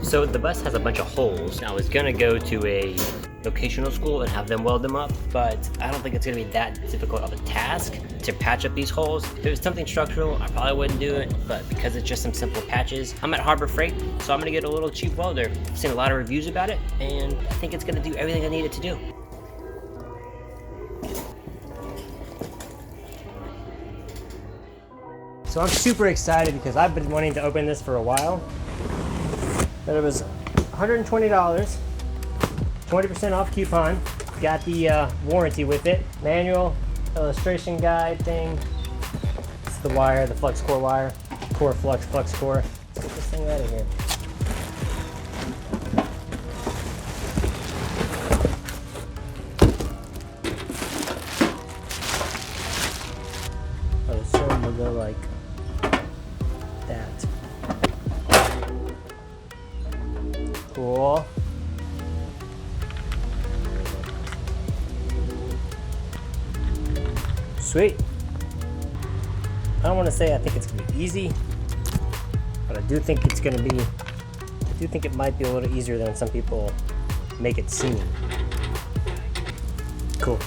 So the bus has a bunch of holes. I was gonna go to a vocational school and have them weld them up, but I don't think it's gonna be that difficult of a task to patch up these holes. If it was something structural, I probably wouldn't do it, but because it's just some simple patches, I'm at Harbor Freight, so I'm gonna get a little cheap welder. I've seen a lot of reviews about it, and I think it's gonna do everything I need it to do. So I'm super excited because I've been wanting to open this for a while. But it was $120, 20% off coupon. Got the warranty with it. Manual, illustration guide thing. It's the wire, the flux core wire. Core flux core. Let's get this thing out of here. I assume we'll go like that. Cool. Sweet. I don't want to say I think it's going to be easy, but I do think it's going to be, I do think it might be a little easier than some people make it seem. Cool.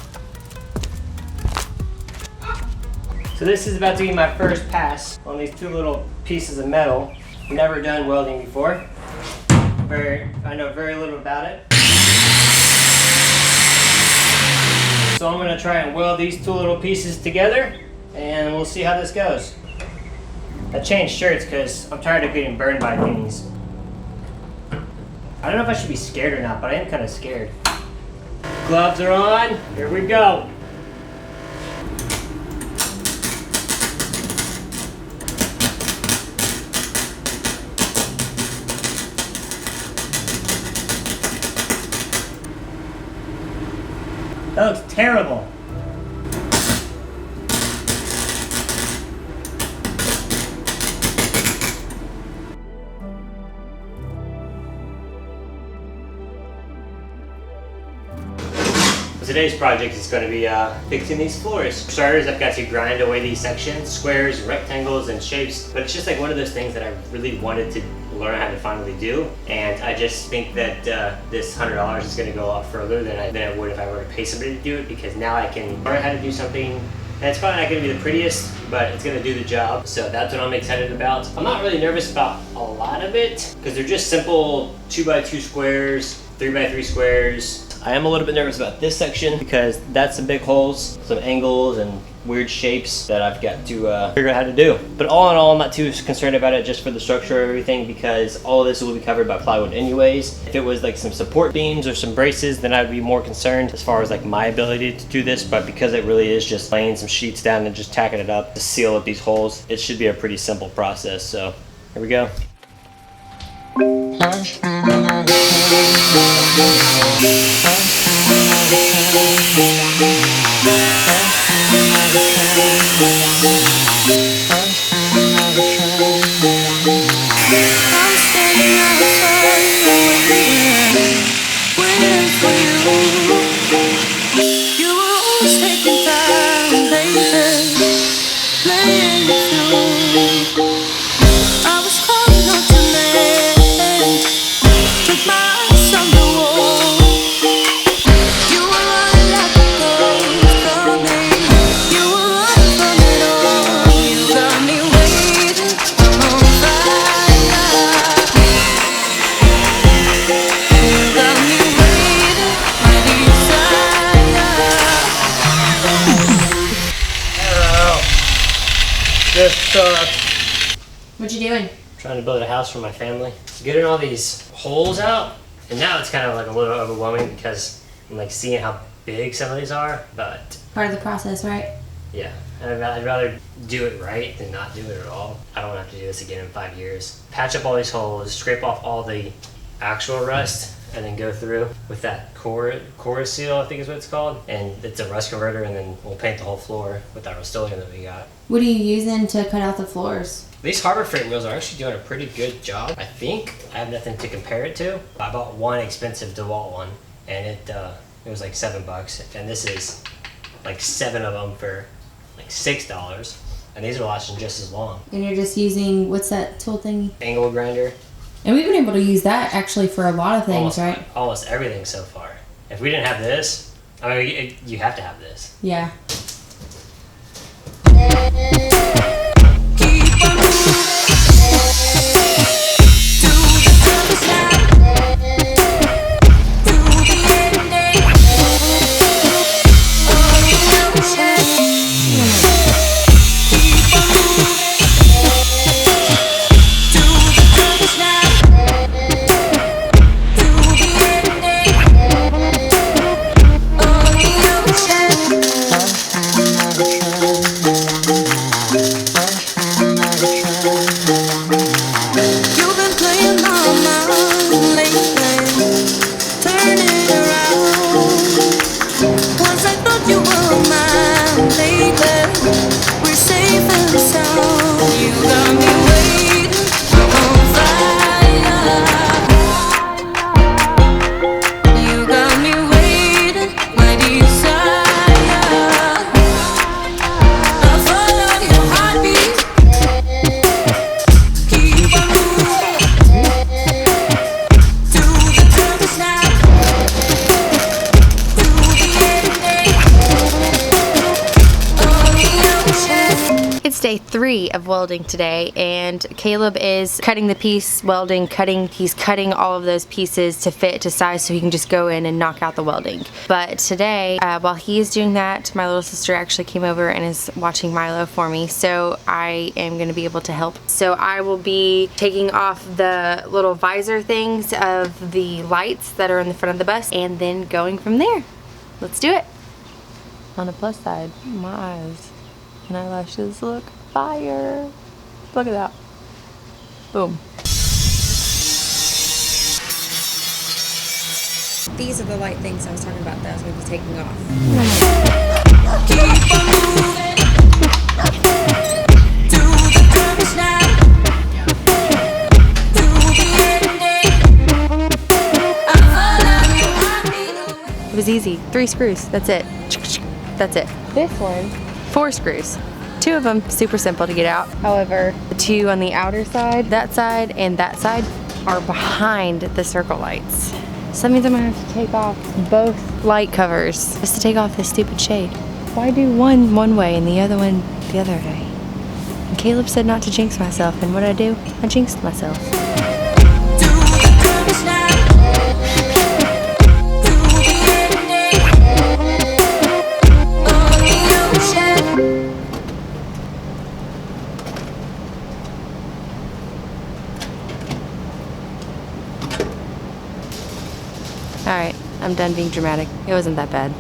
So this is about to be my first pass on these two little pieces of metal. Never done welding before. I know very little about it. So I'm gonna try and weld these two little pieces together and we'll see how this goes. I changed shirts because I'm tired of getting burned by things. I don't know if I should be scared or not, but I am kind of scared. Gloves are on, here we go. That looks terrible. Today's project is going to be fixing these floors. For starters, I've got to grind away these sections, squares, rectangles, and shapes. But it's just like one of those things that I really wanted to learn how to finally do. And I just think that this $100 is going to go a lot further than I would if I were to pay somebody to do it, because now I can learn how to do something. And it's probably not going to be the prettiest, but it's going to do the job. So that's what I'm excited about. I'm not really nervous about a lot of it because they're just simple 2x2 squares, 3x3 squares. I am a little bit nervous about this section because that's some big holes, some angles, and weird shapes that I've got to figure out how to do. But all in all, I'm not too concerned about it just for the structure of everything because all of this will be covered by plywood anyways. If it was like some support beams or some braces, then I'd be more concerned as far as like my ability to do this. But because it really is just laying some sheets down and just tacking it up to seal up these holes, it should be a pretty simple process. So here we go. This sucks. What you doing? Trying to build a house for my family. Getting all these holes out, and now it's kind of like a little overwhelming because I'm like seeing how big some of these are, but Part of the process, right? yeah, I'd rather do it right than not do it at all. I don't have to do this again in 5 years. Patch up all these holes, scrape off all the actual rust, and then go through with that core seal, I think is what it's called. And it's a rust converter, and then we'll paint the whole floor with that Rust-Oleum that we got. What are you using to cut out the floors? These Harbor Freight wheels are actually doing a pretty good job. I think I have nothing to compare it to. I bought one expensive DeWalt one, and it was like $7, and this is like 7 of them for like $6, and these are lasting just as long. And you're just using, what's that tool thingy? Angle grinder. And we've been able to use that actually for a lot of things, right? Almost everything so far. If we didn't have this, I mean, you have to have this. Yeah. Day 3 of welding today, and Caleb is cutting the piece, welding, he's cutting all of those pieces to fit to size so he can just go in and knock out the welding. But today, while he is doing that, my little sister actually came over and is watching Milo for me, so I am going to be able to help. So I will be taking off the little visor things of the lights that are in the front of the bus and then going from there. Let's do it. On the plus side, my eyes and eyelashes look fire. Look at that. Boom. These are the light things I was talking about that I was going to be taking off. It was easy. 3 screws. That's it. That's it. This one, 4 screws. 2 of them super simple to get out. However, the 2 on the outer side, that side and that side, are behind the circle lights. So that means I'm gonna have to take off both light covers just to take off this stupid shade. Why do one way and the other one the other way? And Caleb said not to jinx myself, and what did I do? I jinxed myself. Alright, I'm done being dramatic. It wasn't that bad.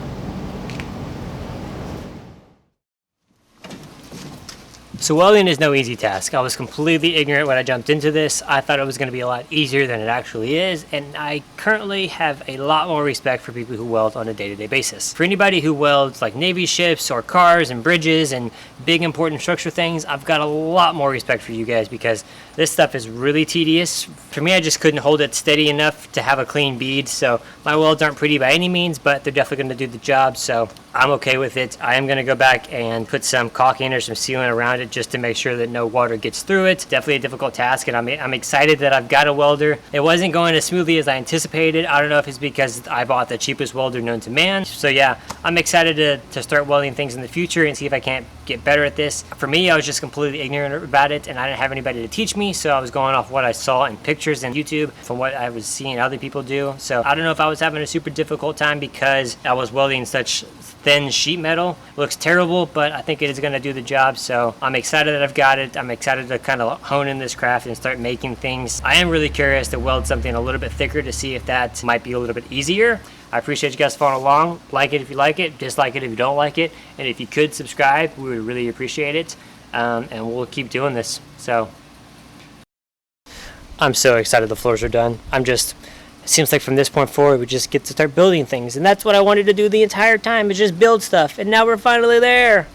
So welding is no easy task. I was completely ignorant when I jumped into this. I thought it was going to be a lot easier than it actually is, and I currently have a lot more respect for people who weld on a day-to-day basis. For anybody who welds like Navy ships or cars and bridges and big important structure things, I've got a lot more respect for you guys because this stuff is really tedious. For me, I just couldn't hold it steady enough to have a clean bead, so my welds aren't pretty by any means, but they're definitely going to do the job, so I'm okay with it. I am going to go back and put some caulking or some sealant around it just to make sure that no water gets through it. Definitely a difficult task, and I'm excited that I've got a welder. It wasn't going as smoothly as I anticipated. I don't know if it's because I bought the cheapest welder known to man. So yeah, I'm excited to start welding things in the future and see if I can't get better at this. For me, I was just completely ignorant about it, and I didn't have anybody to teach me, so I was going off what I saw in pictures and YouTube from what I was seeing other people do. So I don't know if I was having a super difficult time because I was welding such thin sheet metal. It looks terrible, but I think it is going to do the job, so I'm excited that I've got it. I'm excited to kind of hone in this craft and start making things. I am really curious to weld something a little bit thicker to see if that might be a little bit easier. I appreciate you guys following along. Like it if you like it, dislike it if you don't like it, and if you could subscribe, we would really appreciate it. And we'll keep doing this. So I'm so excited the floors are done. It seems like from this point forward we just get to start building things, and that's what I wanted to do the entire time, is just build stuff, and now we're finally there.